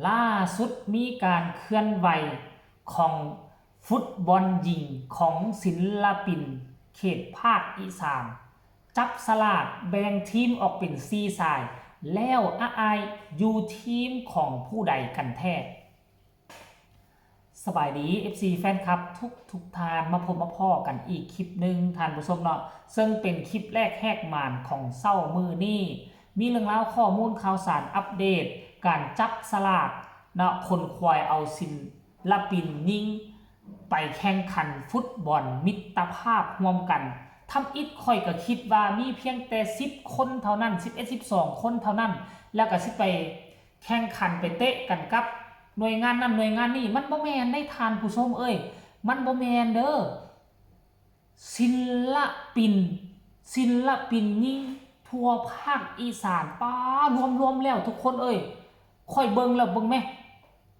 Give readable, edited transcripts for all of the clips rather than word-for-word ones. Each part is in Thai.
ล่าสุดมีการเคลื่อนไหวของฟุตบอลหญิงของศิลปินเขตภาคอีสานจับสลากแบ่งทีมออกเป็น4 สายแล้วอายอยู่ทีมของผู้ใดกันแท้สบายดี FC แฟนคลับทุกทานมาพบมาพ่อกันอีกคลิปหนึ่งทานผู้ชมเนาะซึ่งเป็นคลิปแรกแหกมานของเศร้ามือนี่มีเรื่องราวข้อมูลข่าวสารอัปเดตการจับสลากเนาะคนควายเอาศิลปินยิงไปแข่งขันฟุตบอลมิตรภาพร่วมกันทำอิดค่อยก็คิดว่ามีเพียงแต่10 คนเท่านั้น11 12 คนเท่านั้นแล้วก็สิไปแข่งขันไปเตะกันกับหน่วยงานนั้นหน่วยงานนี้มันบ่แมนได้ทานผู้ชมเอ้ยมันบ่แมนเด้อศิลปินยิ่งทั่วภาคอีสานป้ารวมแล้วทุกคนเอ้ยค่อยเบิ่งแล้วเบิ่งแม่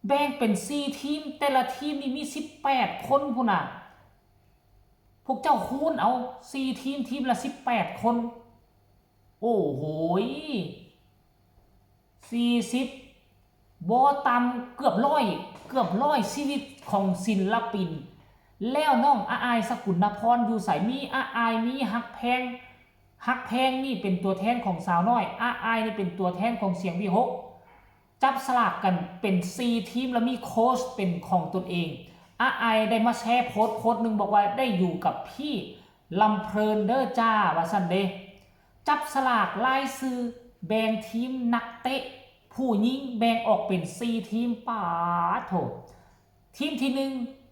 แบ่งเป็น4 ทีมแต่ละทีมนี่มี18 คนพุ่นน่ะพวกเจ้าคูณเอา4 ทีมทีมละ18 คนโอ้โห40บ่ต่ำเกือบร้อยชีวิตของศิลปินแล้วน้องอายสกุลนพรอยู่ใส่มีอายมีฮักแพงนี่เป็นตัวแทนของสาวน้อยอายนี่เป็นตัวแทนของเสียงวีหกจับสลากกันเป็น4 ทีมแล้วมีโค้ชเป็นของตนเองอายได้มาแชร์โพสต์หนึ่งบอกว่าได้อยู่กับพี่ลำเพลินเด้อจ้าว่าซั่นเด้จับสลากรายชื่อแบ่งทีมนักเตะผู้หญิงแบ่งออกเป็น4 ทีมป้าโถทีมที่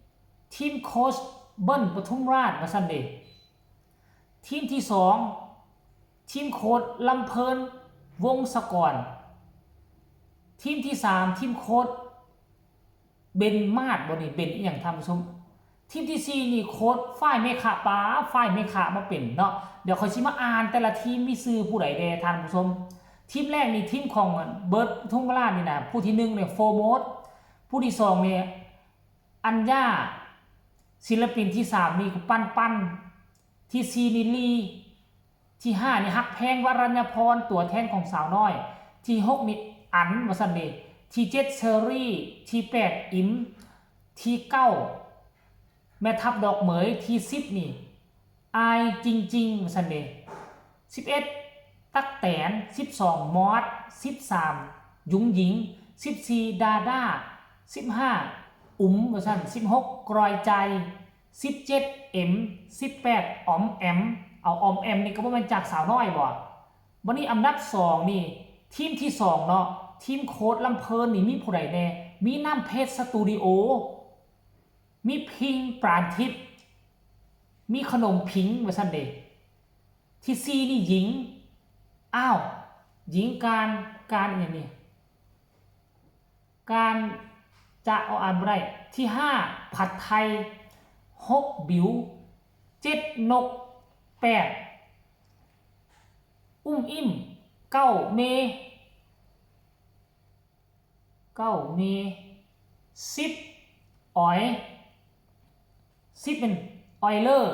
1ทีมโค้ชเบิ้ลปทุมราชว่าซั่นเด้ทีมที่2ทีมโค้ชลำเพลินวงศกรทีมที่3ทีมโค้ชเบนมาดบ่นี่เบนอีหยังทำชมทีมที่4นี่โค้ชฝ่ายเมฆะป้าฝ่ายเมฆะมาเป็นเนาะเดี๋ยวค่อยสิมาอ่านแต่ละทีมมีชื่อผู้ใดแน่ท่านผู้ชมทีมแรกนี่ทีมของเบิร์ดทุ่งราชนี่นะผู้ที่1เนี่ยโฟร์โมสผู้ที่2เนี่ยอัญญาศิลปินที่3นี่ปั้นที่4นี่ลีที่5นี่ฮักแพงวรัญญพรตัวแทนของสาวน้อยที่6นี่อันวสันเดที่7เชอรี่ที่8อิมที่9แม่ทับดอกเหมยที่10นี่อายจริงๆวสันเด11ตักแตน12มอส13ยุงหญิง14ดาด้า15วสัน16กรอยใจ17เอ็ม18ออมแอมเอาออมแอมนี่ก็บ่แม่นจากสาวน้อยบ่วันนี้อันดับ2นี่ทีมที่2เนาะทีมโค้ดลำเพลินนี่มีผู้ใดแน่มีน้ำเพชรสตูดิโอมีพิงปราณทิพย์มีขนมพิงว่าซั่นเด้ที่4นี่หญิงอ้าวหญิงการอย่างนี้การจะเอาอ่านบ่ได้ที่5ผัดไทย6บิว7นก8อุ้มอิ่ม9เม10อ๋อย10เป็นออยเลอร์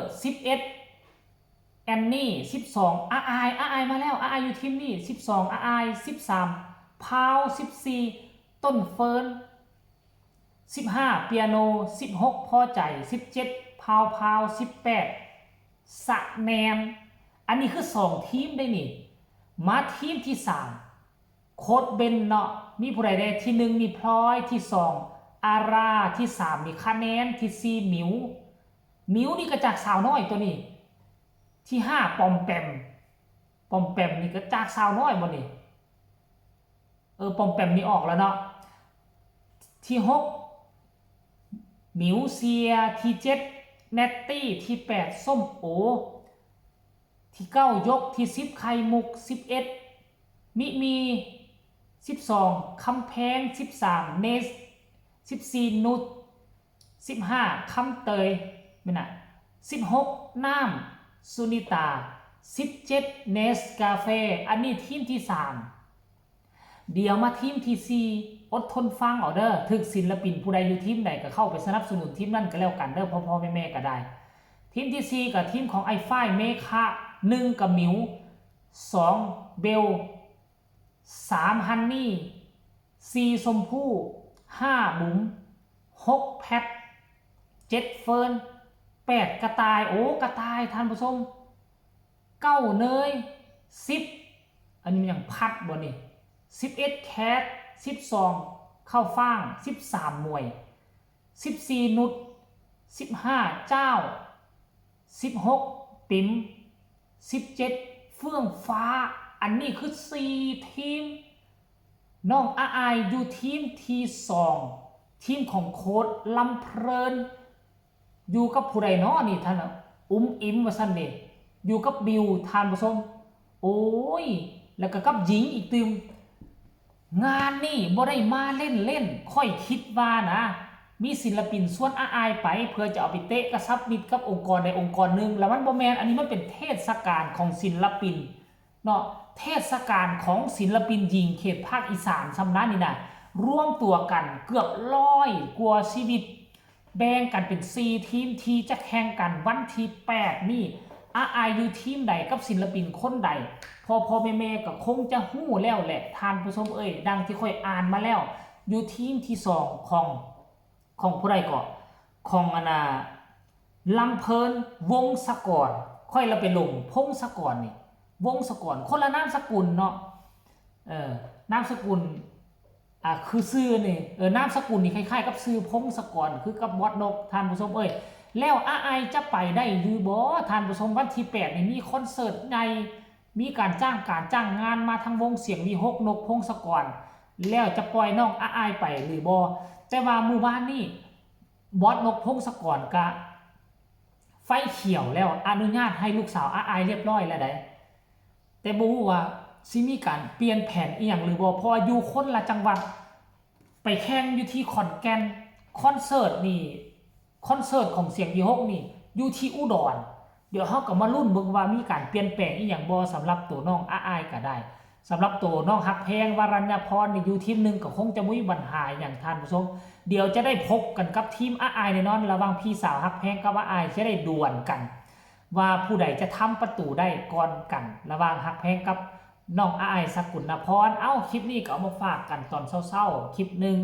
11แอนนี่12อายมาแล้วอายอยู่ทีมนี่12อาย13พาว14ต้นเฟิร์น15เปียโน16พอใจ17พาว18สะแนมอันนี้คือ2 ทีมได้นี่มาทีมที่3โค้ดเบนเนาะมีผู้ใดได้ที่1นี่พลอยที่2อาราที่3นี่คะแนนที่4หมิวนี่ก็จากสาวน้อยตัวนี้ที่5ปอมแปมนี่ก็จากสาวน้อยบ่นี่ปอมแปมนี่ออกแล้วเนาะที่6หมิวเซียที่7เนตตี้ที่8ส้มโอที่9ยกที่10ไข่มุก11มี12คำแพง13เนส14นุช15คำเตยไม่น่ะ16น้ำสุนิตา17เนสกาเฟอันนี้ทีมที่3เดี๋ยวมาทีมที่4อดทนฟังเอาเด้อถึกศิลปินผู้ใดอยู่ทีมใดก็เข้าไปสนับสนุนทีมนั้นก็แล้วกันเด้อพ่อแม่ก็ได้ทีมที่4กับทีมของไอฝ้ายเมฆะ1กับหมิว2เบล3ฮันนี่ 4ชมพู่5บุ๋ม6แพท7เฟิร์น8กระต่ายโอ้กระต่ายท่านผู้ชม9เนย10อันนี้มันอย่างพัดบ่นี่11แคท12ข้าวฟ่าง13หน่วย14นุช15เจ้า16ปิ๋ม17เฟื่องฟ้าอันนี้คือ4ทีมน้องอาอายอยู่ทีมที่2ทีมของโค้ดลำเพลินอยู่กับผู้ใดเนาะนี่ท่านอิมว่าซั่นเด้อยู่กับบิวท่านผู้ชมโอ้ยแล้วก็กับหญิงอีกตึมงานนี่บ่ได้มาเล่นค่อยคิดว่านะมีศิลปินส่วนอาอายไปเพื่อจะเอาไปเตะกระซับมิดกับองค์กรใดองค์กรหนึ่งแล้วมันบ่แมนอันนี้มันเป็นเทศกาลของศิลปินเนาะเทศกาลของศิลปินหญิงเขตภาคอีสานสำนักนี่นะร่วมตัวกันเกือบ100กว่าชีวิตแบ่งกันเป็น4ทีมที่จะแข่งกันวันที่8นี่อาอายอยู่ทีมใดกับศิลปินคนใดพอแม่ก็คงจะหู้แล้วแหละท่านผู้ชมดังที่ค่อยอ่านมาแล้วอยู่ทีมที่2ของผู้ใดก่อนของลำเพลินวงศกรค่อยเราไปลงพงศกรนี่วงศกรคนละนามสกุลเนาะนามสกุลคือชื่อนี่นามสกุลนี่คล้ายๆกับชื่อพงศกรคือกับบอสนกท่านผู้ชมแล้วอาไอจะไปได้หรือบ่ท่านผู้ชมวันที่8นี่มีคอนเสิร์ตใหญ่มีการจ้างงานมาทางวงเสียงมี6นกพงศกรแล้วจะปล่อยน้องอาไอไปหรือบ่แต่ว่าหมู่บ้านนี่บอสนกพงศกรก็ไฟเขียวแล้วอนุญาตให้ลูกสาวอาไอเรียบร้อยแล้วได้แต่บ่ฮู้ว่าสิมีการเปลี่ยนแผนอีหยังหรือบ่เพราะอยู่คนละจังหวัดไปแข่งอยู่ที่ขอนแก่นคอนเสิร์ตของเสียงวี6นี่อยู่ที่อุดรเดี๋ยวเฮาก็มาลุ้นเบิ่งว่ามีการเปลี่ยนแปลงอีหยังบ่สำหรับตัวน้องอาไอก็ได้สำหรับตัวน้องฮักแพงวรัญญพรนี่อยู่ทีมนึงก็คงจะบ่มีปัญหาอย่างท่านผู้ชมเดี๋ยวจะได้พบกันกับทีมอาไอแน่นอนระหว่างพี่สาวฮักแพงกับอาไอจะได้ดวลกันว่าผู้ใดจะทำประตูได้ก่อนกันระหว่างฮักแพงกับน้องอาไอสกุลพรคลิปนี้ก็เอามาฝากกันตอนเช้าๆคลิปนึง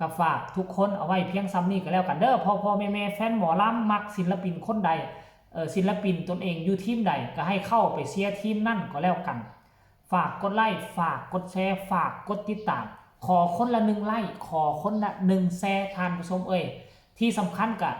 ก็ฝากทุกคนเอาไว้เพียงซ้ำนี้ก็แล้วกันเด้อพ่อแม่แฟนหมอลำมักศิลปินคนใดศิลปินตนเองอยู่ทีมใดก็ให้เข้าไปเชียร์ทีมนั่นก็แล้วกันฝากกดไลค์ฝากกดแชร์ฝากกดติดตามขอคนละ1ไลค์ขอคนละ1แชร์ท่านผู้ชมที่สำคัญก็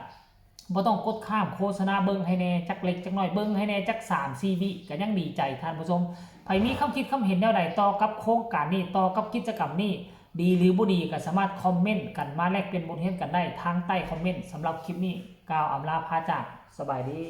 บ่ต้องกดข้ามโฆษณาเบิ่งให้แน่จักเล็กจักน้อยเบิ่งให้แน่จัก3-4 วิก็ยังดีใจท่านผู้ชมใครมีความคิดความเห็นแนวใดต่อกับโครงการนี้ต่อกับกิจกรรมนี้ดีหรือบ่ดีก็สามารถคอมเมนต์กันมาแลกเปลี่ยนบทเรียนกันได้ทางใต้คอมเมนต์สำหรับคลิปนี้กล่าวอำลาพาจากสบายดี